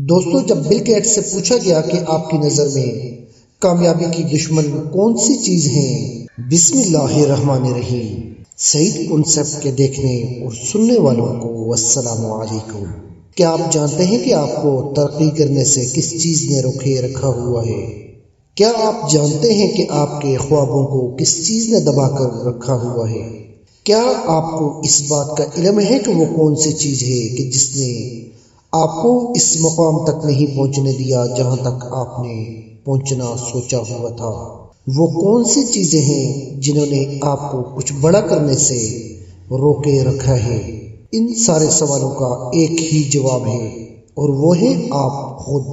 دوستو، جب Bill Gates سے پوچھا گیا کہ آپ کی نظر میں کامیابی کی دشمن کون سی چیز ہیں، بسم اللہ الرحمن الرحیم، سعید کنسپٹ کے دیکھنے اور سننے والوں کو السلام علیکم۔ کیا آپ جانتے ہیں کہ آپ کو ترقی کرنے سے کس چیز نے روکے رکھا ہوا ہے؟ کیا آپ جانتے ہیں کہ آپ کے خوابوں کو کس چیز نے دبا کر رکھا ہوا ہے؟ کیا آپ کو اس بات کا علم ہے کہ وہ کون سی چیز ہے کہ جس نے آپ کو اس مقام تک نہیں پہنچنے دیا جہاں تک آپ نے پہنچنا سوچا ہوا تھا؟ وہ کون سی چیزیں ہیں جنہوں نے آپ کو کچھ بڑا کرنے سے روکے رکھا ہے؟ ان سارے سوالوں کا ایک ہی جواب ہے، اور وہ ہے آپ خود۔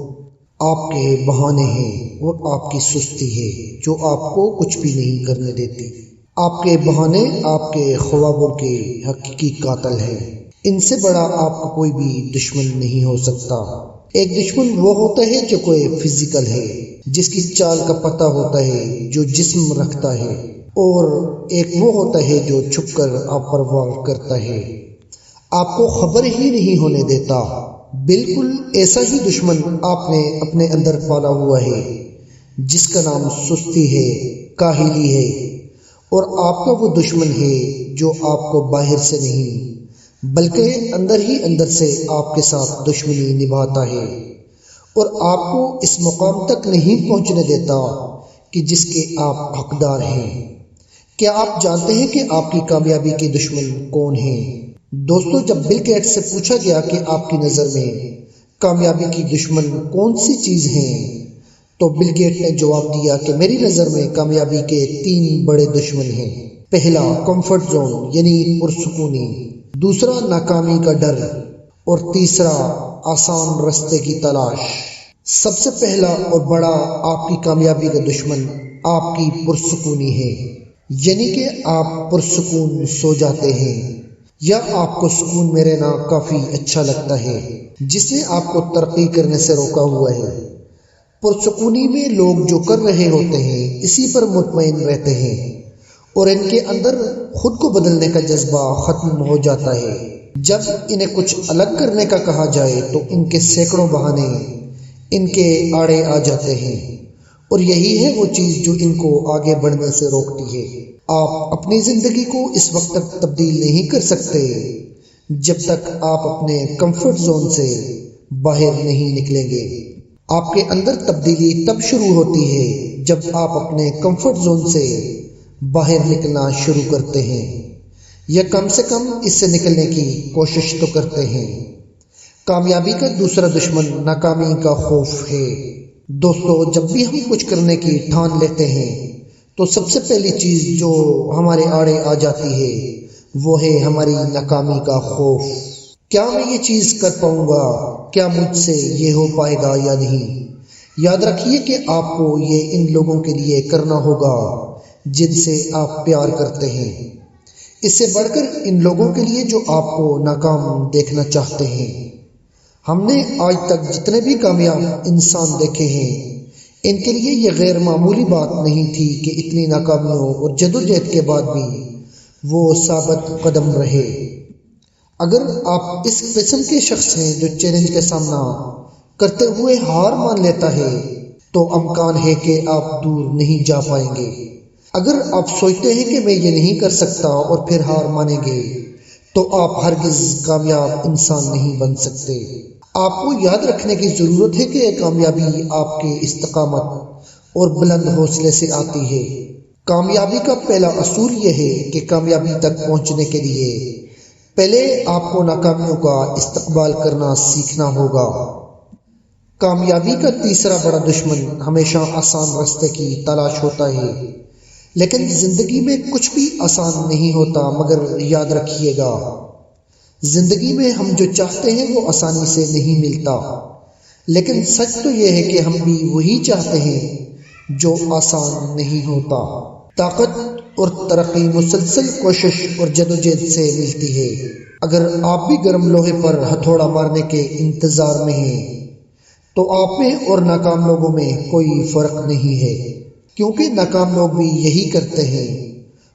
آپ کے بہانے ہیں اور آپ کی سستی ہے جو آپ کو کچھ بھی نہیں کرنے دیتی۔ آپ کے بہانے آپ کے خوابوں کے حقیقی قاتل ہیں۔ ان سے بڑا آپ کا کوئی بھی دشمن نہیں ہو سکتا۔ ایک دشمن وہ ہوتا ہے جو کوئی فزیکل ہے، جس کی چال کا پتہ ہوتا ہے، جو جسم رکھتا ہے، اور ایک وہ ہوتا ہے جو چھپ کر آپ پر وار کرتا ہے، آپ کو خبر ہی نہیں ہونے دیتا۔ بالکل ایسا ہی دشمن آپ نے اپنے اندر پالا ہوا ہے، جس کا نام سستی ہے، کاہلی ہے، اور آپ کا وہ دشمن ہے جو آپ کو باہر سے نہیں بلکہ اندر ہی اندر سے آپ کے ساتھ دشمنی نبھاتا ہے، اور آپ کو اس مقام تک نہیں پہنچنے دیتا کہ جس کے آپ حقدار ہیں۔ کیا آپ جانتے ہیں کہ آپ کی کامیابی کے دشمن کون ہیں؟ دوستو، جب بل گیٹس سے پوچھا گیا کہ آپ کی نظر میں کامیابی کی دشمن کون سی چیز ہیں، تو بل گیٹ نے جواب دیا کہ میری نظر میں کامیابی کے 3 بڑے دشمن ہیں۔ پہلا، کمفرٹ زون یعنی پرسکونی، دوسرا ناکامی کا ڈر، اور تیسرا آسان رستے کی تلاش۔ سب سے پہلا اور بڑا آپ کی کامیابی کا دشمن آپ کی پرسکونی ہے، یعنی کہ آپ پرسکون سو جاتے ہیں، یا آپ کو سکون میں رہنا کافی اچھا لگتا ہے، جس نے آپ کو ترقی کرنے سے روکا ہوا ہے۔ پرسکونی میں لوگ جو کر رہے ہوتے ہیں اسی پر مطمئن رہتے ہیں، اور ان کے اندر خود کو بدلنے کا جذبہ ختم ہو جاتا ہے۔ جب انہیں کچھ الگ کرنے کا کہا جائے تو ان کے سینکڑوں بہانے ان کے آڑے آ جاتے ہیں، اور یہی ہے وہ چیز جو ان کو آگے بڑھنے سے روکتی ہے۔ آپ اپنی زندگی کو اس وقت تک تبدیل نہیں کر سکتے جب تک آپ اپنے کمفرٹ زون سے باہر نہیں نکلیں گے۔ آپ کے اندر تبدیلی تب شروع ہوتی ہے جب آپ اپنے کمفرٹ زون سے باہر نکلنا شروع کرتے ہیں، یا کم سے کم اس سے نکلنے کی کوشش تو کرتے ہیں۔ کامیابی کا دوسرا دشمن ناکامی کا خوف ہے۔ دوستو، جب بھی ہم کچھ کرنے کی ٹھان لیتے ہیں تو سب سے پہلی چیز جو ہمارے آڑے آ جاتی ہے وہ ہے ہماری ناکامی کا خوف۔ کیا میں یہ چیز کر پاؤں گا؟ کیا مجھ سے یہ ہو پائے گا یا نہیں؟ یاد رکھیے کہ آپ کو یہ ان لوگوں کے لیے کرنا ہوگا جن سے آپ پیار کرتے ہیں، اس سے بڑھ کر ان لوگوں کے لیے جو آپ کو ناکام دیکھنا چاہتے ہیں۔ ہم نے آج تک جتنے بھی کامیاب انسان دیکھے ہیں، ان کے لیے یہ غیر معمولی بات نہیں تھی کہ اتنی ناکامیوں اور جدوجہد کے بعد بھی وہ ثابت قدم رہے۔ اگر آپ اس قسم کے شخص ہیں جو چیلنج کا سامنا کرتے ہوئے ہار مان لیتا ہے، تو امکان ہے کہ آپ دور نہیں جا پائیں گے۔ اگر آپ سوچتے ہیں کہ میں یہ نہیں کر سکتا اور پھر ہار مانیں گے، تو آپ ہرگز کامیاب انسان نہیں بن سکتے۔ آپ کو یاد رکھنے کی ضرورت ہے کہ کامیابی آپ کے استقامت اور بلند حوصلے سے آتی ہے۔ کامیابی کا پہلا اصول یہ ہے کہ کامیابی تک پہنچنے کے لیے پہلے آپ کو ناکامیوں کا استقبال کرنا سیکھنا ہوگا۔ کامیابی کا تیسرا بڑا دشمن ہمیشہ آسان راستے کی تلاش ہوتا ہے، لیکن زندگی میں کچھ بھی آسان نہیں ہوتا، مگر یاد رکھیے گا، زندگی میں ہم جو چاہتے ہیں وہ آسانی سے نہیں ملتا، لیکن سچ تو یہ ہے کہ ہم بھی وہی چاہتے ہیں جو آسان نہیں ہوتا۔ طاقت اور ترقی مسلسل کوشش اور جدوجہد سے ملتی ہے۔ اگر آپ بھی گرم لوہے پر ہتھوڑا مارنے کے انتظار میں ہیں تو آپ میں اور ناکام لوگوں میں کوئی فرق نہیں ہے، کیونکہ ناکام لوگ بھی یہی کرتے ہیں،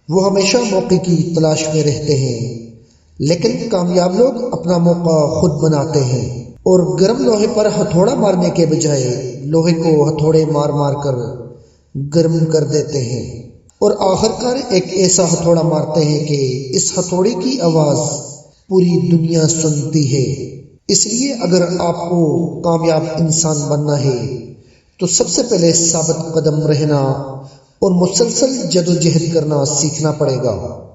وہ ہمیشہ موقع کی تلاش میں رہتے ہیں، لیکن کامیاب لوگ اپنا موقع خود بناتے ہیں، اور گرم لوہے پر ہتھوڑا مارنے کے بجائے لوہے کو ہتھوڑے مار مار کر گرم کر دیتے ہیں، اور آخر کار ایک ایسا ہتھوڑا مارتے ہیں کہ اس ہتھوڑے کی آواز پوری دنیا سنتی ہے۔ اس لیے اگر آپ کو کامیاب انسان بننا ہے تو سب سے پہلے ثابت قدم رہنا اور مسلسل جدوجہد کرنا سیکھنا پڑے گا۔